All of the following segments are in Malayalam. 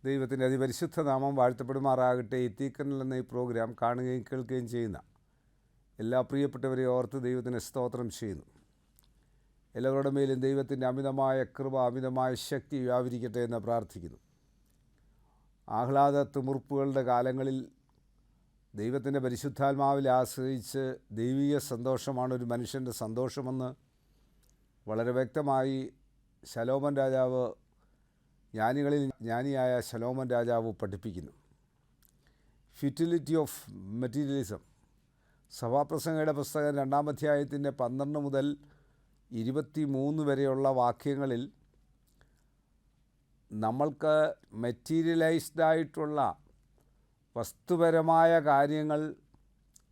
ദൈവത്തിൻ്റെ അതിപരിശുദ്ധ നാമം വാഴ്ത്തപ്പെടുമാറാകട്ടെ. എത്തിക്കനൽ എന്ന ഈ പ്രോഗ്രാം കാണുകയും കേൾക്കുകയും ചെയ്യുന്ന എല്ലാ പ്രിയപ്പെട്ടവരെ ഓർത്ത് ദൈവത്തിന് സ്തോത്രം ചെയ്യുന്നു. എല്ലാവരുടെ മേലും ദൈവത്തിൻ്റെ അമിതമായ കൃപ, അമിതമായ ശക്തി വ്യാപരിക്കട്ടെ എന്ന് പ്രാർത്ഥിക്കുന്നു. ആഹ്ലാദ തിമിർപ്പുകളുടെ കാലങ്ങളിൽ ദൈവത്തിൻ്റെ പരിശുദ്ധാത്മാവിൽ ആശ്രയിച്ച് ദൈവിക സന്തോഷമാണ് ഒരു മനുഷ്യൻ്റെ സന്തോഷമെന്ന് വളരെ വ്യക്തമായി ശലോമൻ രാജാവ്, ജ്ഞാനികളിൽ ജ്ഞാനിയായ ശലോമൻ രാജാവ് പഠിപ്പിക്കുന്നു. Futility of materialism. സഭാപ്രസംഗയുടെ പുസ്തകം 2-ാം അധ്യായത്തിൻ്റെ 12 മുതൽ 23 വരെയുള്ള വാക്യങ്ങളിൽ നമ്മൾക്ക് മെറ്റീരിയലൈസ്ഡ് ആയിട്ടുള്ള വസ്തുപരമായ കാര്യങ്ങൾ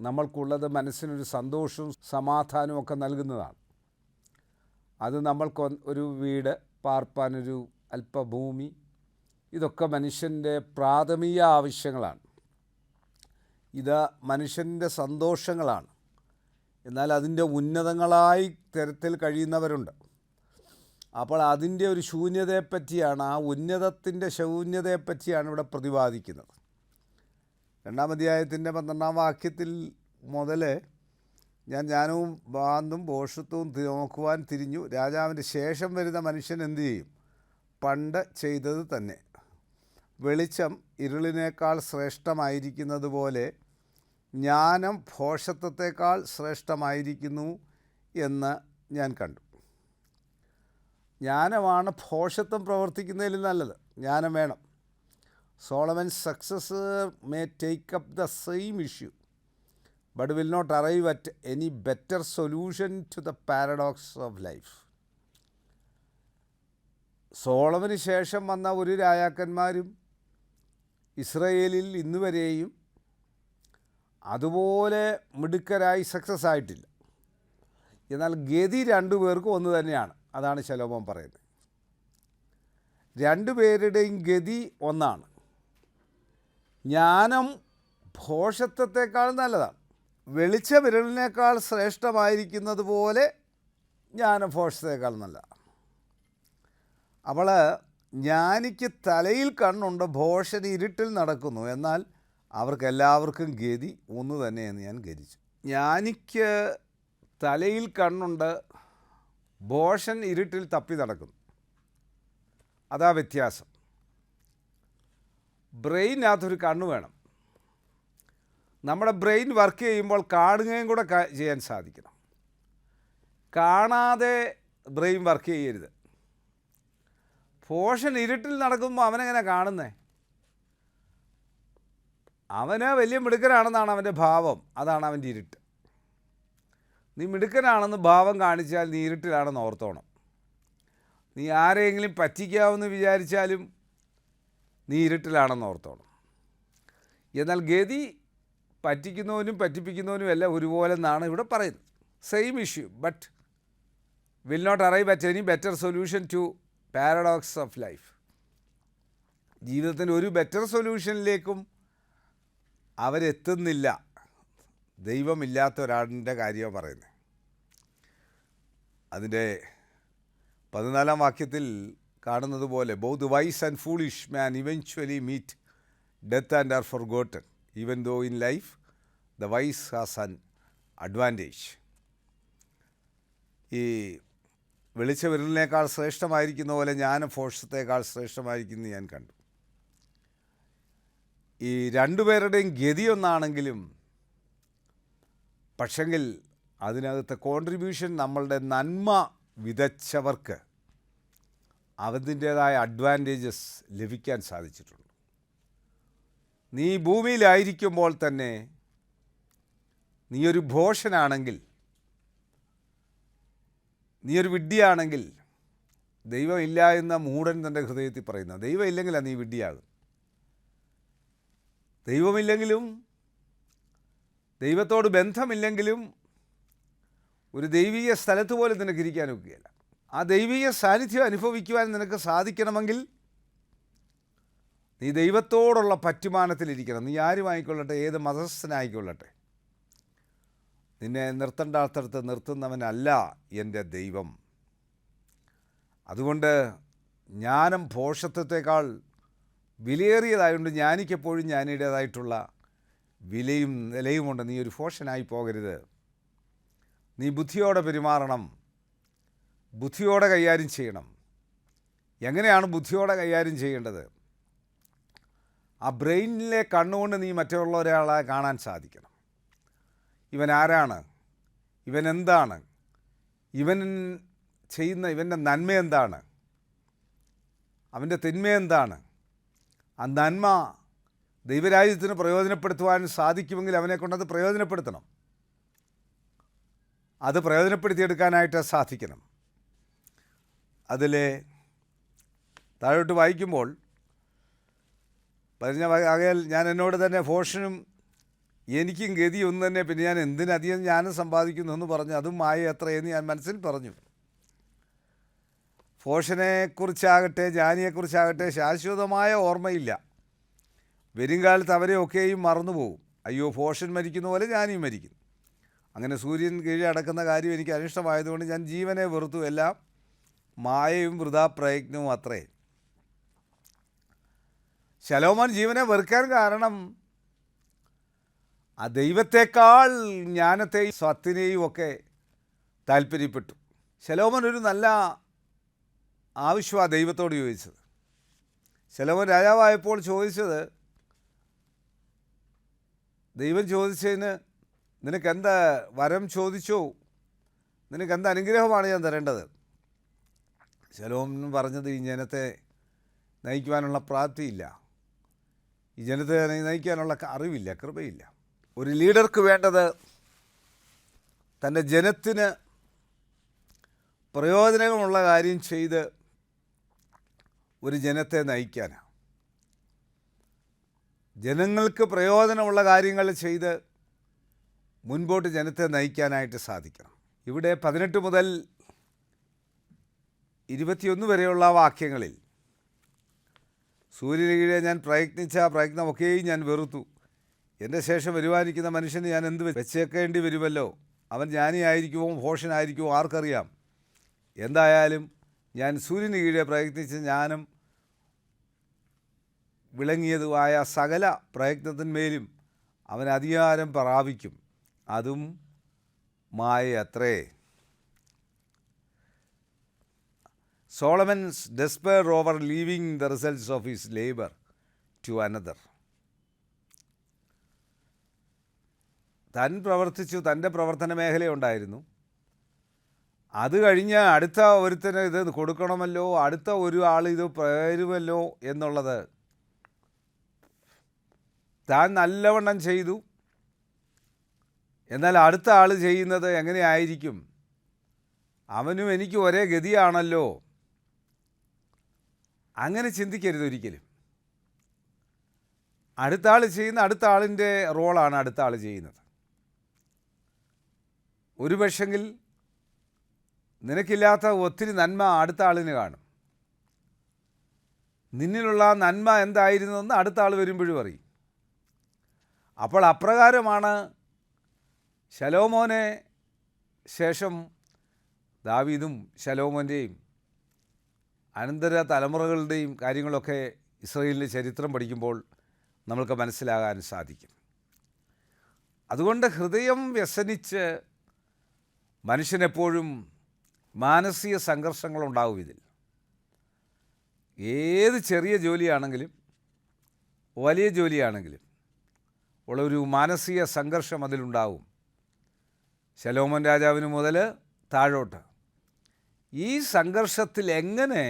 നമ്മൾക്കുള്ളത് മനസ്സിനൊരു സന്തോഷവും സമാധാനവും ഒക്കെ നൽകുന്നതാണ്. അത് നമ്മൾക്ക് ഒരു വീട്, പാർപ്പാനൊരു അല്പഭൂമി, ഇതൊക്കെ മനുഷ്യൻ്റെ പ്രാഥമിക ആവശ്യങ്ങളാണ്. ഇത് മനുഷ്യൻ്റെ സന്തോഷങ്ങളാണ്. എന്നാൽ അതിൻ്റെ ഉന്നതങ്ങളായി തരത്തിൽ കഴിയുന്നവരുണ്ട്. അപ്പോൾ അതിൻ്റെ ഒരു ശൂന്യതയെപ്പറ്റിയാണ്, ആ ഉന്നതത്തിൻ്റെ ശൂന്യതയെപ്പറ്റിയാണ് ഇവിടെ പ്രതിപാദിക്കുന്നത്. 2-ാം അധ്യായത്തിൻ്റെ 12-ാം വാക്യത്തിൽ മുതൽ ജ്ഞാനവും ഭ്രാന്തും ഭോഷത്വവും നോക്കുവാൻ തിരിഞ്ഞു. രാജാവിൻ്റെ ശേഷം വരുന്ന മനുഷ്യൻ എന്തു ചെയ്യും? പണ്ട് ചെയ്തത് തന്നെ. വെളിച്ചം ഇരുളിനേക്കാൾ ശ്രേഷ്ഠമായിരിക്കുന്നത് പോലെ ജ്ഞാനം ഭോഷത്വത്തേക്കാൾ ശ്രേഷ്ഠമായിരിക്കുന്നു എന്ന് ഞാൻ കണ്ടു. ജ്ഞാനമാണ് ഭോഷത്വം പ്രവർത്തിക്കുന്നതിൽ നല്ലത്. ജ്ഞാനം വേണം. Solomon successor may take up the same issue but will not arrive at any better solution to the paradox of life. സോളമന് ശേഷം വന്ന ഒരു രാജാക്കന്മാരും ഇസ്രയേലിൽ ഇന്നുവരെയും അതുപോലെ മിടുക്കരായി സക്സസ് ആയിട്ടില്ല. എന്നാൽ ഗതി 2 പേർക്കും ഒന്ന് തന്നെയാണ്. അതാണ് ശലോമോൻ പറയുന്നത്. 2 പേരുടെയും ഗതി ഒന്നാണ്. ജ്ഞാനം ഭോഷത്വത്തെക്കാൾ നല്ലതാണ്. വെളിച്ച വിരലിനേക്കാൾ ശ്രേഷ്ഠമായിരിക്കുന്നത് പോലെ ജ്ഞാനം ഭോഷത്വത്തേക്കാൾ നല്ലതാണ്. അവൾ ജ്ഞാനിക്ക് തലയിൽ കണ്ണുണ്ട്, ഭോഷന് ഇരുട്ടിൽ നടക്കുന്നു. എന്നാൽ അവർക്കെല്ലാവർക്കും ഗതി ഒന്ന് തന്നെയെന്ന് ഞാൻ ഗ്രഹിച്ചു. ജ്ഞാനിക്ക് തലയിൽ കണ്ണുണ്ട്, ഭോഷൻ ഇരുട്ടിൽ തപ്പി നടക്കുന്നു. അതാ വ്യത്യാസം. ബ്രെയിനകത്തൊരു കണ്ണ് വേണം. നമ്മുടെ ബ്രെയിൻ വർക്ക് ചെയ്യുമ്പോൾ കാണുകയും കൂടെ ചെയ്യാൻ സാധിക്കണം. കാണാതെ ബ്രെയിൻ വർക്ക് ചെയ്യരുത്. ഭോഷൻ ഇരുട്ടിൽ നടക്കുമ്പോൾ അവനെങ്ങനെ കാണുന്നേ? അവന് വലിയ മിടുക്കനാണെന്നാണ് അവൻ്റെ ഭാവം, അതാണ് അവൻ്റെ ഇരുട്ട്. നീ മിടുക്കനാണെന്ന് ഭാവം കാണിച്ചാൽ നീ ഇരുട്ടിലാണെന്ന് ഓർത്തോണം. നീ ആരെയെങ്കിലും പറ്റിക്കാമെന്ന് വിചാരിച്ചാലും നീ ഇരുട്ടിലാണെന്ന് ഓർത്തോണം. എന്നാൽ ഗതി പറ്റിക്കുന്നവനും പറ്റിപ്പിക്കുന്നവനും എല്ലാം ഒരുപോലെ എന്നാണ് ഇവിടെ പറയുന്നത്. Same issue but will not arrive at any better solution to paradox of life. ജീവിതത്തിൻ്റെ ഒരു ബെറ്റർ സൊല്യൂഷനിലേക്കും അവരെത്തുന്നില്ല. ദൈവമില്ലാത്ത ഒരാളിൻ്റെ കാര്യമാണ് പറയുന്നത്. അതിൻ്റെ 14-ാം വാക്യത്തിൽ കാണുന്നത് പോലെ both wise and foolish man eventually meet death and are forgotten even though in life the wise has an advantage. ഈ വെളിച്ച വിരലിനേക്കാൾ ശ്രേഷ്ഠമായിരിക്കുന്ന പോലെ ജ്ഞാനം ഫോഷത്തേക്കാൾ ശ്രേഷ്ഠമായിരിക്കുന്നു ഞാൻ കണ്ടു. ഈ രണ്ടുപേരുടെയും ഗതി ഒന്നാണെങ്കിലും പക്ഷെങ്കിൽ അതിനകത്തെ കോൺട്രിബ്യൂഷൻ നമ്മളുടെ നന്മ വിതച്ചവർക്ക് അതിൻ്റേതായ അഡ്വാൻറ്റേജസ് ലഭിക്കാൻ സാധിച്ചിട്ടുണ്ട്. നീ ഭൂമിയിലായിരിക്കുമ്പോൾ തന്നെ നീ ഒരു ഭോഷനാണെങ്കിൽ, നീ ഒരു വിഡ്ഢിയാണെങ്കിൽ, ദൈവമില്ല എന്ന മൂഢൻ തൻ്റെ ഹൃദയത്തിൽ പറയുന്ന, ദൈവം ഇല്ലെങ്കിലാണ് നീ വിഡ്ഢിയാകും. ദൈവമില്ലെങ്കിലും ദൈവത്തോട് ബന്ധമില്ലെങ്കിലും ഒരു ദൈവീയ സ്ഥലത്ത് പോലും നിനക്ക് ഇരിക്കാൻ ഒക്കുകയില്ല. ആ ദൈവീയ സാന്നിധ്യം അനുഭവിക്കുവാൻ നിനക്ക് സാധിക്കണമെങ്കിൽ നീ ദൈവത്തോടുള്ള പറ്റുമാനത്തിലിരിക്കണം. നീ ആരുമായിക്കൊള്ളട്ടെ, ഏത് മതസ്ഥനായിക്കൊള്ളട്ടെ, നിന്നെ നിർത്തേണ്ടാത്തടത്ത് നിർത്തുന്നവനല്ല എൻ്റെ ദൈവം. അതുകൊണ്ട് ജ്ഞാനം ഭോഷത്വത്തെക്കാൾ വിലയേറിയതായതുകൊണ്ട് ജ്ഞാനിക്കെപ്പോഴും ജ്ഞാനിയുടേതായിട്ടുള്ള വിലയും നിലയുമുണ്ട്. നീ ഒരു ഭോഷനായി പോകരുത്. നീ ബുദ്ധിയോടെ പെരുമാറണം, ബുദ്ധിയോടെ കൈകാര്യം ചെയ്യണം. എങ്ങനെയാണ് ബുദ്ധിയോടെ കൈകാര്യം ചെയ്യേണ്ടത്? ആ ബ്രെയിനിലെ കണ്ണുകൊണ്ട് നീ മറ്റുള്ള ഒരാളെ കാണാൻ സാധിക്കണം. ഇവൻ ആരാണ്, ഇവൻ എന്താണ്, ഇവൻ ചെയ്യുന്ന ഇവൻ്റെ നന്മ എന്താണ്, അവൻ്റെ തിന്മ എന്താണ്. ആ നന്മ ദൈവരാജ്യത്തിന് പ്രയോജനപ്പെടുത്തുവാൻ സാധിക്കുമെങ്കിൽ അവനെ കൊണ്ടത് പ്രയോജനപ്പെടുത്തണം. അത് പ്രയോജനപ്പെടുത്തിയെടുക്കാനായിട്ട് സാധിക്കണം. അതിൽ താഴോട്ട് വായിക്കുമ്പോൾ ആകയാൽ ഞാൻ എന്നോട് തന്നെ ഭോഷനും എനിക്കും ഗതി ഒന്നു തന്നെ, പിന്നെ ഞാൻ എന്തിനധികം ജ്ഞാനം സമ്പാദിക്കുന്നു എന്ന് പറഞ്ഞു, അതും മായ എത്രയെന്ന് ഞാൻ മനസ്സിൽ പറഞ്ഞു. ഭോഷനെക്കുറിച്ചാകട്ടെ ജ്ഞാനിയെക്കുറിച്ചാകട്ടെ ശാശ്വതമായ ഓർമ്മയില്ല. വരുംകാലത്ത് അവരെയൊക്കെയും മറന്നുപോകും. അയ്യോ, ഭോഷൻ മരിക്കുന്ന പോലെ ജ്ഞാനിയും മരിക്കും. അങ്ങനെ സൂര്യൻ കീഴെ അടക്കുന്ന കാര്യം എനിക്ക് അനിഷ്ടമായതുകൊണ്ട് ഞാൻ ജീവനെ വെറുത്തു. എല്ലാം മായയും വൃഥാ പ്രയത്നവും അത്രേ. ശലോമോൻ ജീവനെ വെറുക്കാൻ കാരണം ആ ദൈവത്തെക്കാൾ ജ്ഞാനത്തെയും സ്വത്തിനെയും ഒക്കെ താല്പര്യപ്പെട്ടു. ശലോമോൻ ഒരു നല്ല ആവശ്യമാണ് ദൈവത്തോട് ചോദിച്ചത്. ശലോമോൻ രാജാവായപ്പോൾ ചോദിച്ചത്, ദൈവം ചോദിച്ചതിന് നിനക്കെന്ത് വരം ചോദിച്ചോ, നിനക്കെന്ത് അനുഗ്രഹമാണ് ഞാൻ തരേണ്ടത്? ശലോമോൻ പറഞ്ഞത്, ഈ ജനത്തെ നയിക്കുവാനുള്ള പ്രാപ്തിയില്ല, ഈ ജനത്തെ നയിക്കാനുള്ള അറിവില്ല, കൃപയില്ല. ഒരു ലീഡർക്ക് വേണ്ടത് തൻ്റെ ജനത്തിന് പ്രയോജനമുള്ള കാര്യം ചെയ്ത് ഒരു ജനത്തെ നയിക്കാനാണ്. ജനങ്ങൾക്ക് പ്രയോജനമുള്ള കാര്യങ്ങൾ ചെയ്ത് മുൻപോട്ട് ജനത്തെ നയിക്കാനായിട്ട് സാധിക്കണം. ഇവിടെ 18 മുതൽ 21 വരെയുള്ള വാക്യങ്ങളിൽ സൂര്യന് കീഴെ ഞാൻ പ്രയത്നിച്ച പ്രയത്നമൊക്കെയും ഞാൻ വെറുത്തു. എൻ്റെ ശേഷം വരുവാനിരിക്കുന്ന മനുഷ്യന് ഞാൻ എന്ത് വെച്ചേക്കേണ്ടി വരുമല്ലോ. അവൻ ജ്ഞാനിയായിരിക്കുമോ ഭോഷനായിരിക്കുമോ ആർക്കറിയാം. എന്തായാലും ഞാൻ സൂര്യന് കീഴെ പ്രയത്നിച്ച് ജ്ഞാനം വിളങ്ങിയതുമായ സകല പ്രയത്നത്തിന്മേലും അവൻ അധികാരം പ്രാപിക്കും. അതും മായ അത്രേ. Solomon's despair over leaving the results of his labor to another. താൻ പ്രവർത്തിച്ചു, തൻ്റെ പ്രവർത്തന മേഖലയുണ്ടായിരുന്നു. അത് കഴിഞ്ഞ് അടുത്ത ഒരുത്തന് ഇത് കൊടുക്കണമല്ലോ, അടുത്ത ഒരു ആൾ ഇത് പകരുമല്ലോ എന്നുള്ളത് താൻ നല്ലവണ്ണം ചെയ്തു, എന്നാൽ അടുത്ത ആൾ ചെയ്യുന്നത് എങ്ങനെയായിരിക്കും, അവനും എനിക്ക് ഒരേ ഗതിയാണല്ലോ, അങ്ങനെ ചിന്തിക്കരുത് ഒരിക്കലും. അടുത്ത ആൾ ചെയ്യുന്ന അടുത്ത ആളിൻ്റെ റോളാണ് അടുത്ത ആൾ ചെയ്യുന്നത്. ഒരു പക്ഷെങ്കിൽ നിനക്കില്ലാത്ത ഒത്തിരി നന്മ അടുത്ത ആളിന് കാണും. നിന്നിലുള്ള നന്മ എന്തായിരുന്നെന്ന് അടുത്ത ആൾ വരുമ്പോഴും അറിയും. അപ്പോൾ അപ്രകാരമാണ് ശലോമോനെ ശേഷം ദാവീദും ശലോമോൻ്റെയും അനന്തര തലമുറകളുടെയും കാര്യങ്ങളൊക്കെ ഇസ്രായേലിൻ്റെ ചരിത്രം പഠിക്കുമ്പോൾ നമ്മൾക്ക് മനസ്സിലാകാൻ സാധിക്കും. അതുകൊണ്ട് ഹൃദയം വ്യസനിച്ച് മനുഷ്യനെപ്പോഴും മാനസിക സംഘർഷങ്ങളുണ്ടാവും. ഇതിൽ ഏത് ചെറിയ ജോലിയാണെങ്കിലും വലിയ ജോലിയാണെങ്കിലും ഉള്ളൊരു മാനസിക സംഘർഷം അതിലുണ്ടാവും. ശലോമോൻ രാജാവിന് മുതൽ താഴോട്ട് ഈ സംഘർഷത്തിൽ എങ്ങനെ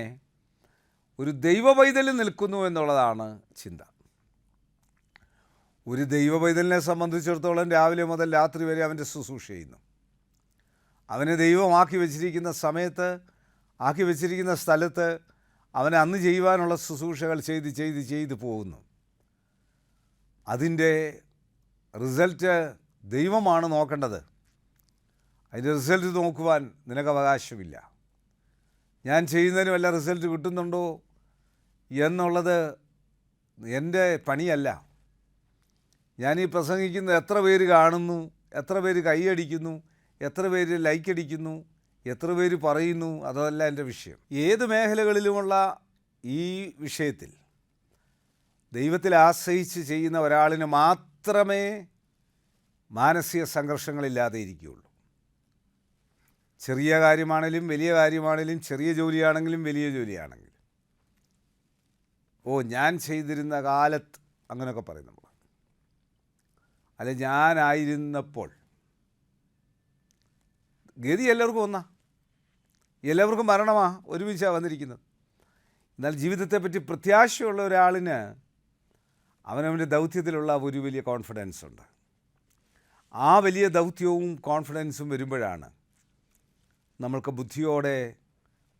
ഒരു ദൈവപൈതൽ നിൽക്കുന്നു എന്നുള്ളതാണ് ചിന്ത. ഒരു ദൈവപൈതലിനെ സംബന്ധിച്ചിടത്തോളം രാവിലെ മുതൽ രാത്രി വരെ അവൻ്റെ ശുശ്രൂഷ ചെയ്യുന്നു. അവനെ ദൈവമാക്കി വെച്ചിരിക്കുന്ന സമയത്ത്, ആക്കി വെച്ചിരിക്കുന്ന സ്ഥലത്ത് അവനെ അന്ന് ചെയ്യുവാനുള്ള ശുശ്രൂഷകൾ ചെയ്ത് പോകുന്നു. അതിൻ്റെ റിസൾട്ട് ദൈവമാണ് നോക്കേണ്ടത്. അതിൻ്റെ റിസൾട്ട് നോക്കുവാൻ നിനക്ക് അവകാശമില്ല. ഞാൻ ചെയ്യുന്നതിന് വല്ല റിസൾട്ട് കിട്ടുന്നുണ്ടോ എന്നുള്ളത് എൻ്റെ പണിയല്ല. ഞാൻ ഈ പ്രസംഗിക്കുന്നത് എത്ര പേര് കാണുന്നു, എത്ര പേര് കൈയടിക്കുന്നു, എത്ര പേര് ലൈക്ക് അടിക്കുന്നു, എത്ര പേര് പറയുന്നു, അതല്ല എൻ്റെ വിഷയം. ഏത് മേഖലകളിലുമുള്ള ഈ വിഷയത്തിൽ ദൈവത്തിൽ ആശ്രയിച്ച് ചെയ്യുന്ന ഒരാളിന് മാത്രമേ മാനസിക സംഘർഷങ്ങളില്ലാതെ ഇരിക്കുകയുള്ളൂ. ചെറിയ കാര്യമാണെങ്കിലും വലിയ കാര്യമാണെങ്കിലും, ചെറിയ ജോലിയാണെങ്കിലും വലിയ ജോലിയാണെങ്കിലും, ഞാൻ ചെയ്തിരുന്ന കാലത്ത് അങ്ങനെയൊക്കെ പറയും നമ്മൾ. അല്ല, ഞാനായിരുന്നപ്പോൾ. ഗതി എല്ലാവർക്കും ഒന്നാ, എല്ലാവർക്കും മരണമാണ് ഒരുമിച്ചാണ് വന്നിരിക്കുന്നത്. എന്നാൽ ജീവിതത്തെപ്പറ്റി പ്രത്യാശയുള്ള ഒരാളിന് അവനവൻ്റെ ദൗത്യത്തിലുള്ള ഒരു വലിയ കോൺഫിഡൻസ് ഉണ്ട്. ആ വലിയ ദൗത്യവും കോൺഫിഡൻസും വരുമ്പോഴാണ് നമ്മൾക്ക് ബുദ്ധിയോടെ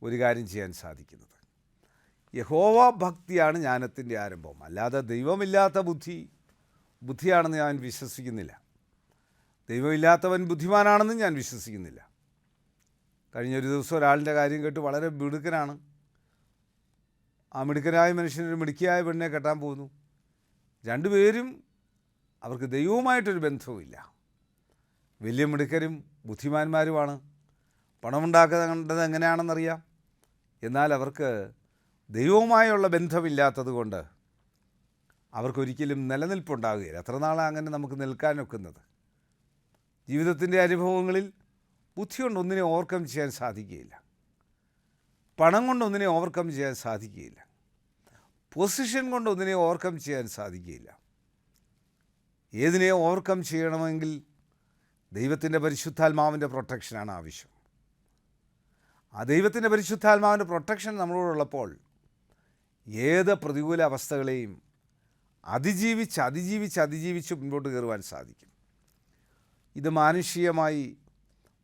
ഒരു കാര്യം ചെയ്യാൻ സാധിക്കുന്നത്. യഹോവ ഭക്തിയാണ് ജ്ഞാനത്തിൻ്റെ ആരംഭം. അല്ലാതെ ദൈവമില്ലാത്ത ബുദ്ധിയാണെന്ന് ഞാൻ വിശ്വസിക്കുന്നില്ല. ദൈവമില്ലാത്തവൻ ബുദ്ധിമാനാണെന്നും ഞാൻ വിശ്വസിക്കുന്നില്ല. കഴിഞ്ഞൊരു ദിവസം ഒരാളിൻ്റെ കാര്യം കേട്ട് വളരെ മിടുക്കനാണ്. ആ മിടുക്കനായ മനുഷ്യനൊരു മിടുക്കിയായ പെണ്ണിനെ കെട്ടാൻ പോകുന്നു. രണ്ടുപേരും അവർക്ക് ദൈവവുമായിട്ടൊരു ബന്ധവുമില്ല. വലിയ മിടുക്കരും ബുദ്ധിമാന്മാരുമാണ്. പണമുണ്ടാക്കേണ്ടത് എങ്ങനെയാണെന്നറിയാം. എന്നാൽ അവർക്ക് ദൈവവുമായുള്ള ബന്ധമില്ലാത്തത് കൊണ്ട് അവർക്കൊരിക്കലും നിലനിൽപ്പുണ്ടാകുകയില്ല. എത്ര നാളാണ് അങ്ങനെ നമുക്ക് നിൽക്കാനൊക്കുന്നത്? ജീവിതത്തിൻ്റെ അനുഭവങ്ങളിൽ ബുദ്ധി കൊണ്ട് ഒന്നിനെ ഓവർകം ചെയ്യാൻ സാധിക്കുകയില്ല. പണം കൊണ്ട് ഒന്നിനെ ഓവർകം ചെയ്യാൻ സാധിക്കുകയില്ല. പൊസിഷൻ കൊണ്ട് ഒന്നിനെ ഓവർകം ചെയ്യാൻ സാധിക്കുകയില്ല. ഏതിനെ ഓവർകം ചെയ്യണമെങ്കിൽ ദൈവത്തിൻ്റെ പരിശുദ്ധാത്മാവിൻ്റെ പ്രൊട്ടക്ഷനാണ് ആവശ്യം. ആ ദൈവത്തിൻ്റെ പരിശുദ്ധാത്മാവിൻ്റെ പ്രൊട്ടക്ഷൻ നമ്മളോടുള്ളപ്പോൾ ഏത് പ്രതികൂല അവസ്ഥകളെയും അതിജീവിച്ച് മുൻപോട്ട് കയറുവാൻ സാധിക്കും. ഇത് മാനുഷികമായി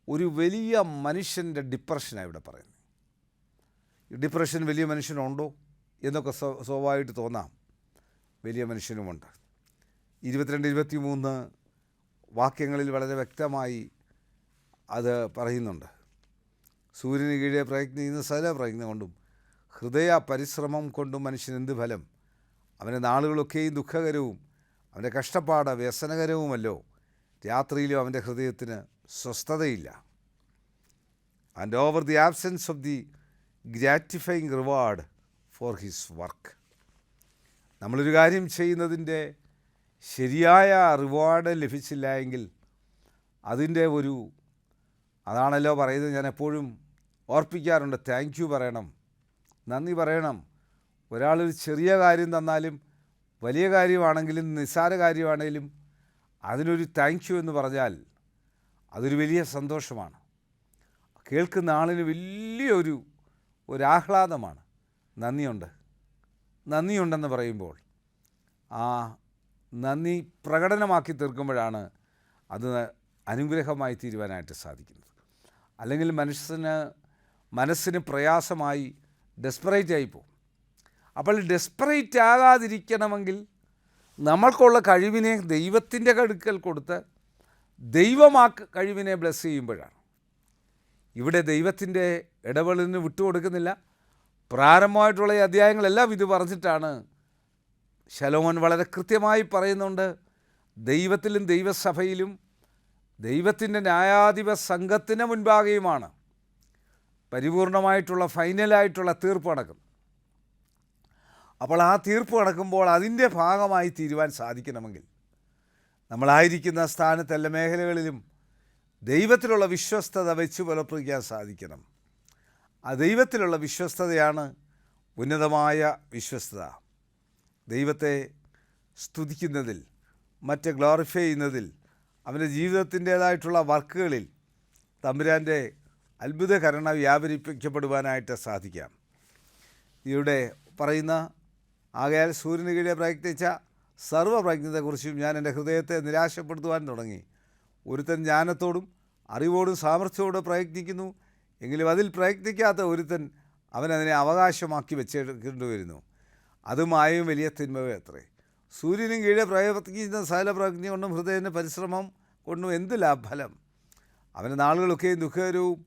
ഒരു വലിയ മനുഷ്യൻ്റെ ഡിപ്രഷനാണ് ഇവിടെ പറയുന്നത്. ഈ ഡിപ്രഷൻ വലിയ മനുഷ്യനുണ്ടോ എന്നൊക്കെ സ്വാഭാവികമായിട്ട് തോന്നാം. വലിയ മനുഷ്യനുമുണ്ട്. 22-23 വാക്യങ്ങളിൽ വളരെ വ്യക്തമായി അത് പറയുന്നുണ്ട്. സൂര്യന് കീഴെ പ്രയത്നിക്കുന്ന സകല പ്രയത്നം കൊണ്ടും ഹൃദയ പരിശ്രമം കൊണ്ടും മനുഷ്യന് എന്ത് ഫലം? അവൻ്റെ നാളുകളൊക്കെയും ദുഃഖകരവും അവൻ്റെ കഷ്ടപ്പാട് വ്യസനകരവുമല്ലോ. രാത്രിയിലും അവൻ്റെ ഹൃദയത്തിന് സ്വസ്ഥതയില്ല. And over the absence of the gratifying reward for his work. നമ്മളൊരു കാര്യം ചെയ്യുന്നതിൻ്റെ ശരിയായ റിവാർഡ് ലഭിച്ചില്ല എങ്കിൽ അതിൻ്റെ അതാണല്ലോ പറയുന്നത്. ഞാൻ എപ്പോഴും ഓർപ്പിക്കാറുണ്ട്, താങ്ക് യു പറയണം, നന്ദി പറയണം. ഒരാളൊരു ചെറിയ കാര്യം തന്നാലും വലിയ കാര്യമാണെങ്കിലും നിസ്സാര കാര്യമാണെങ്കിലും അതിനൊരു താങ്ക് യു എന്ന് പറഞ്ഞാൽ അതൊരു വലിയ സന്തോഷമാണ്. കേൾക്കുന്ന ആളിന് വലിയൊരു ആഹ്ലാദമാണ്. നന്ദിയുണ്ടെന്ന് പറയുമ്പോൾ ആ നന്ദി പ്രകടനമാക്കി തീർക്കുമ്പോഴാണ് അത് അനുഗ്രഹമായി തീരുവാനായിട്ട് സാധിക്കുന്നത്. അല്ലെങ്കിൽ മനസ്സിന് പ്രയാസമായി ഡെസ്പറേറ്റ് ആയിപ്പോവും. അപ്പോൾ ഡെസ്പറേറ്റ് ആകാതിരിക്കണമെങ്കിൽ നമ്മൾക്കുള്ള കഴിവിനെ ദൈവത്തിൻ്റെ അടുക്കൽ കൊടുത്ത് കഴിവിനെ ബ്ലെസ് ചെയ്യുമ്പോഴാണ്. ഇവിടെ ദൈവത്തിൻ്റെ ഇടപെടലിന് വിട്ടുകൊടുക്കുന്നില്ല. പ്രാരംഭമായിട്ടുള്ള ഈ അധ്യായങ്ങളെല്ലാം ഇത് പറഞ്ഞിട്ടാണ് ശലോമോൻ വളരെ കൃത്യമായി പറയുന്നുണ്ട്. ദൈവത്തിലും ദൈവസഭയിലും ദൈവത്തിൻ്റെ ന്യായാധിപ സംഘത്തിന് മുൻപാകെയുമാണ് പരിപൂർണമായിട്ടുള്ള ഫൈനലായിട്ടുള്ള തീർപ്പ് നടക്കുന്നത്. അപ്പോൾ ആ തീർപ്പ് നടക്കുമ്പോൾ അതിൻ്റെ ഭാഗമായി തീരുവാൻ സാധിക്കണമെങ്കിൽ നമ്മളായിരിക്കുന്ന സ്ഥാനത്ത് എല്ലാ മേഖലകളിലും ദൈവത്തിലുള്ള വിശ്വസ്തത വെച്ച് പുലർത്തിക്കാൻ സാധിക്കണം. ആ ദൈവത്തിലുള്ള വിശ്വസ്തതയാണ് ഉന്നതമായ വിശ്വസ്തത. ദൈവത്തെ സ്തുതിക്കുന്നതിൽ, മറ്റ് ഗ്ലോറിഫൈ ചെയ്യുന്നതിൽ, അവൻ്റെ ജീവിതത്തിൻ്റേതായിട്ടുള്ള വർക്കുകളിൽ തമ്പുരാൻ്റെ അത്ഭുതകരണ വ്യാപരിപ്പിക്കപ്പെടുവാനായിട്ട് സാധിക്കാം. ഇവിടെ പറയുന്ന ആകയാൽ സൂര്യന് കീഴെ പ്രയത്നിച്ച സർവ്വപ്രയത്നത്തെക്കുറിച്ചും ഞാൻ എൻ്റെ ഹൃദയത്തെ നിരാശപ്പെടുത്തുവാൻ തുടങ്ങി. ഒരുത്തൻ ജ്ഞാനത്തോടും അറിവോടും സാമർഥ്യത്തോടും പ്രയത്നിക്കുന്നു, എങ്കിലും അതിൽ പ്രയത്നിക്കാത്ത ഒരുത്തൻ അവനതിനെ അവകാശമാക്കി വെച്ചെടുക്കേണ്ടി വരുന്നു. അതുമായും വലിയ തിന്മവേ അത്രേ. സൂര്യനും കീഴെ പ്രയത്നിക്കുന്ന സകല പ്രയത്നം കൊണ്ടും ഹൃദയത്തിൻ്റെ പരിശ്രമം കൊണ്ടും എന്ത് ഫലം? അവൻ്റെ നാളുകളൊക്കെയും ദുഃഖകരവും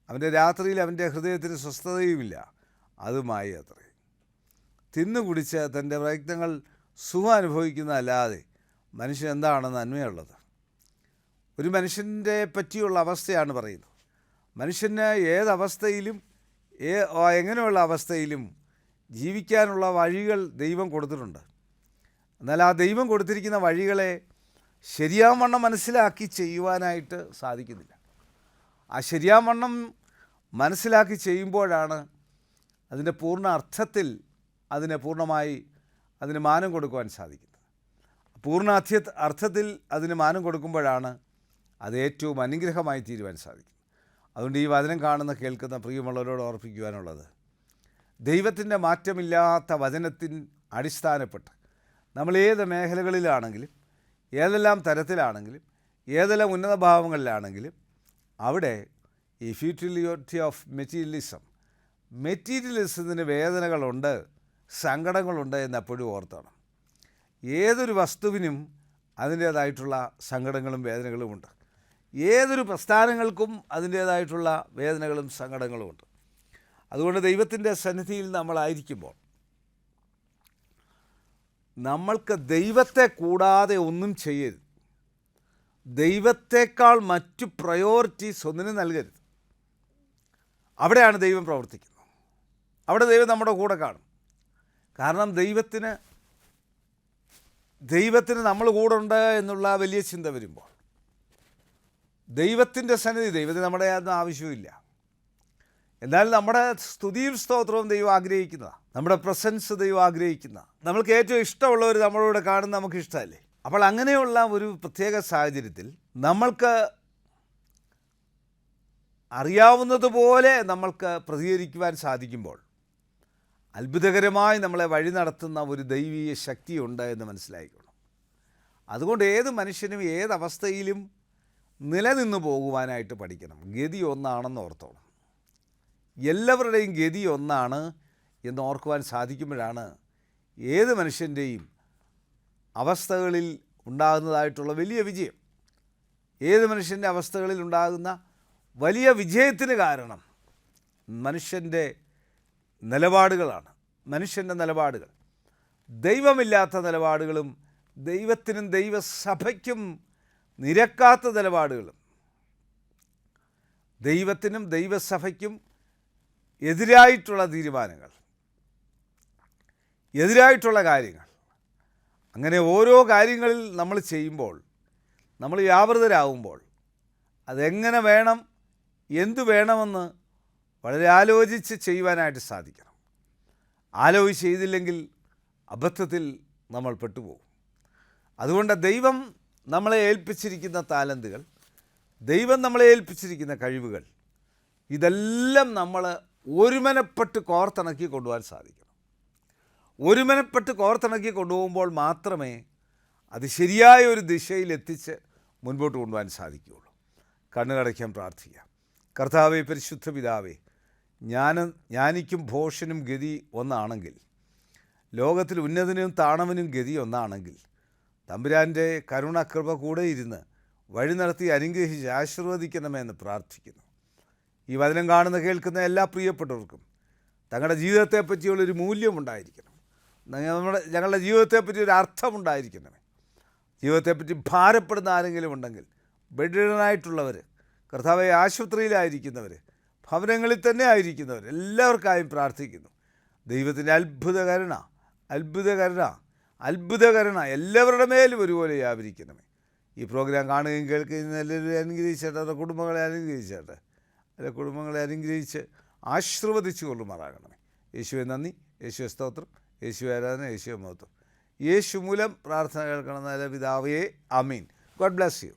അവൻ്റെ രാത്രിയിൽ അവൻ്റെ ഹൃദയത്തിന് സ്വസ്ഥതയുമില്ല. അതുമായി അത്രേ. തിന്നുകുടിച്ച് തൻ്റെ പ്രയത്നങ്ങൾ സുഖം അനുഭവിക്കുന്നതല്ലാതെ മനുഷ്യൻ എന്താണ് നന്മയുള്ളത്? ഒരു മനുഷ്യൻ്റെ പറ്റിയുള്ള അവസ്ഥയാണ് പറയുന്നത്. മനുഷ്യന് ഏതവസ്ഥയിലും എങ്ങനെയുള്ള അവസ്ഥയിലും ജീവിക്കാനുള്ള വഴികൾ ദൈവം കൊടുത്തിട്ടുണ്ട്. എന്നാൽ ആ ദൈവം കൊടുത്തിരിക്കുന്ന വഴികളെ ശരിയാവണ്ണം മനസ്സിലാക്കി ചെയ്യുവാനായിട്ട് സാധിക്കുന്നില്ല. ആ ശരിയാവണ്ണം മനസ്സിലാക്കി ചെയ്യുമ്പോഴാണ് അതിൻ്റെ പൂർണ്ണ അർത്ഥത്തിൽ അതിന് മാനം കൊടുക്കുവാൻ സാധിക്കുന്നത്. പൂർണ്ണ അർത്ഥത്തിൽ അതിന് മാനം കൊടുക്കുമ്പോഴാണ് അത് ഏറ്റവും അനുഗ്രഹമായി തീരുവാൻ സാധിക്കുന്നത്. അതുകൊണ്ട് ഈ വചനം കേൾക്കുന്ന പ്രിയമുള്ളവരോട് ഓർപ്പിക്കുവാനുള്ളത്, ദൈവത്തിൻ്റെ മാറ്റമില്ലാത്ത വചനത്തിന് അടിസ്ഥാനപ്പെട്ട് നമ്മൾ ഏത് മേഖലകളിലാണെങ്കിലും, ഏതെല്ലാം തരത്തിലാണെങ്കിലും, ഏതെല്ലാം ഉന്നത ഭാവങ്ങളിലാണെങ്കിലും അവിടെ ഈ ഫ്യൂട്ടിലിറ്റി ഓഫ് മെറ്റീരിയലിസത്തിന് വേദനകളുണ്ട്, സങ്കടങ്ങളുണ്ട് എന്നെപ്പോഴും ഓർത്തണം. ഏതൊരു വസ്തുവിനും അതിൻ്റേതായിട്ടുള്ള സങ്കടങ്ങളും വേദനകളുമുണ്ട്. ഏതൊരു പ്രസ്ഥാനങ്ങൾക്കും അതിൻ്റേതായിട്ടുള്ള വേദനകളും സങ്കടങ്ങളുമുണ്ട്. അതുകൊണ്ട് ദൈവത്തിൻ്റെ സന്നിധിയിൽ നമ്മളായിരിക്കുമ്പോൾ നമ്മൾക്ക് ദൈവത്തെ കൂടാതെ ഒന്നും ചെയ്യരുത്. ദൈവത്തെക്കാൾ മറ്റു പ്രയോറിറ്റീസ് ഒന്നിനും നൽകരുത്. അവിടെയാണ് ദൈവം പ്രവർത്തിക്കുന്നത്. അവിടെ ദൈവം നമ്മുടെ കൂടെ കാണും. കാരണം ദൈവത്തിന് നമ്മൾ കൂടെ ഉണ്ട് എന്നുള്ള വലിയ ചിന്ത വരുമ്പോൾ ദൈവത്തിൻ്റെ സന്നിധി, ദൈവത്തിന് നമ്മുടെ ഒന്നും ആവശ്യമില്ല. എന്നാൽ നമ്മുടെ സ്തുതിയും സ്തോത്രവും ദൈവം ആഗ്രഹിക്കുന്നതാണ്. നമ്മുടെ പ്രസൻസ് ദൈവം ആഗ്രഹിക്കുന്നതാണ്. നമ്മൾക്ക് ഏറ്റവും ഇഷ്ടമുള്ളവർ നമ്മളോട് കാണുന്ന നമുക്ക് ഇഷ്ടമല്ലേ? അപ്പോൾ അങ്ങനെയുള്ള ഒരു പ്രത്യേക സാഹചര്യത്തിൽ നമ്മൾക്ക് അറിയാവുന്നതുപോലെ നമ്മൾക്ക് പ്രതികരിക്കുവാൻ സാധിക്കുമ്പോൾ അത്ഭുതകരമായി നമ്മളെ വഴി നടത്തുന്ന ഒരു ദൈവീയ ശക്തിയുണ്ട് എന്ന് മനസ്സിലായിക്കണം. അതുകൊണ്ട് ഏത് മനുഷ്യനും ഏതവസ്ഥയിലും നിലനിന്ന് പോകുവാനായിട്ട് പഠിക്കണം. ഗതി ഒന്നാണെന്ന് ഓർത്തോണം. എല്ലാവരുടെയും ഗതി ഒന്നാണ് എന്ന് ഓർക്കുവാൻ സാധിക്കുമ്പോഴാണ് ഏത് മനുഷ്യൻ്റെയും അവസ്ഥകളിൽ ഉണ്ടാകുന്നതായിട്ടുള്ള വലിയ വിജയം, ഏത് മനുഷ്യൻ്റെ അവസ്ഥകളിൽ ഉണ്ടാകുന്ന വലിയ വിജയത്തിന് കാരണം മനുഷ്യൻ്റെ നിലപാടുകളാണ്. മനുഷ്യൻ്റെ നിലപാടുകൾ, ദൈവമില്ലാത്ത നിലപാടുകളും ദൈവത്തിനും ദൈവസഭയ്ക്കും നിരക്കാത്ത നിലപാടുകളും, ദൈവത്തിനും ദൈവസഭയ്ക്കും എതിരായിട്ടുള്ള തീരുമാനങ്ങൾ, എതിരായിട്ടുള്ള കാര്യങ്ങൾ, അങ്ങനെ ഓരോ കാര്യങ്ങളിൽ നമ്മൾ ചെയ്യുമ്പോൾ, നമ്മൾ വ്യാപൃതരാകുമ്പോൾ അതെങ്ങനെ വേണം, എന്തു വേണമെന്ന് വളരെ ആലോചിച്ച് ചെയ്യുവാനായിട്ട് സാധിക്കണം. ആലോചിച്ച് ചെയ്തില്ലെങ്കിൽ അബദ്ധത്തിൽ നമ്മൾ പെട്ടുപോകും. അതുകൊണ്ട് ദൈവം നമ്മളെ ഏൽപ്പിച്ചിരിക്കുന്ന താലന്തുകൾ, ദൈവം നമ്മളെ ഏൽപ്പിച്ചിരിക്കുന്ന കഴിവുകൾ, ഇതെല്ലാം നമ്മൾ ഒരുമനപ്പെട്ട് കോർത്തിണക്കി കൊണ്ടുപോകാൻ സാധിക്കണം. ഒരുമനപ്പെട്ട് കോർത്തിണക്കി കൊണ്ടുപോകുമ്പോൾ മാത്രമേ അത് ശരിയായ ഒരു ദിശയിലെത്തിച്ച് മുൻപോട്ട് കൊണ്ടുപോകാൻ സാധിക്കുകയുള്ളൂ. കണ്ണുകടയ്ക്കാൻ പ്രാർത്ഥിക്കാം. കർത്താവേ, പരിശുദ്ധ പിതാവേ, ജ്ഞാനിക്കും ഭോഷനും ഗതി ഒന്നാണെങ്കിൽ, ലോകത്തിൽ ഉന്നതനും താണവനും ഗതി ഒന്നാണെങ്കിൽ, തമ്പുരാൻ്റെ കരുണകൃപ കൂടെ ഇരുന്ന് വഴി നടത്തി അനുഗ്രഹിച്ച് ആശീർവദിക്കണമെന്ന് പ്രാർത്ഥിക്കുന്നു. ഈ വചനം കാണുന്ന കേൾക്കുന്ന എല്ലാ പ്രിയപ്പെട്ടവർക്കും തങ്ങളുടെ ജീവിതത്തെപ്പറ്റിയുള്ളൊരു മൂല്യമുണ്ടായിരിക്കണം. ഞങ്ങളുടെ ജീവിതത്തെപ്പറ്റി ഒരു അർത്ഥമുണ്ടായിരിക്കണമേ. ജീവിതത്തെപ്പറ്റി ഭാരപ്പെടുന്ന ആരെങ്കിലും ഉണ്ടെങ്കിൽ, ബെഡ്രിഡനായിട്ടുള്ളവർ, കർത്താവെ ആശുപത്രിയിലായിരിക്കുന്നവർ, ഭവനങ്ങളിൽ തന്നെ ആയിരിക്കുന്നവർ, എല്ലാവർക്കായും പ്രാർത്ഥിക്കുന്നു. ദൈവത്തിൻ്റെ അത്ഭുതകരണ എല്ലാവരുടെ മേലും ഒരുപോലെ വ്യാപരിക്കണമേ. ഈ പ്രോഗ്രാം കാണുകയും കേൾക്കുകയും എല്ലാവരും അനുഗ്രഹിച്ചേട്ടെ. അവരുടെ കുടുംബങ്ങളെ അനുഗ്രഹിച്ചേട്ടെ. അവരുടെ കുടുംബങ്ങളെ അനുഗ്രഹിച്ച് ആശീർവദിച്ചു കൊള്ളുമാറാകണമേ. യേശുവെ നന്ദി, യേശുവെ സ്തോത്രം, യേശുവെ ആരാധന, യേശുവെ മഹത്വം. യേശു മൂലം പ്രാർത്ഥന കേൾക്കണം. നല്ല പിതാവേ, ആമീൻ. God bless you.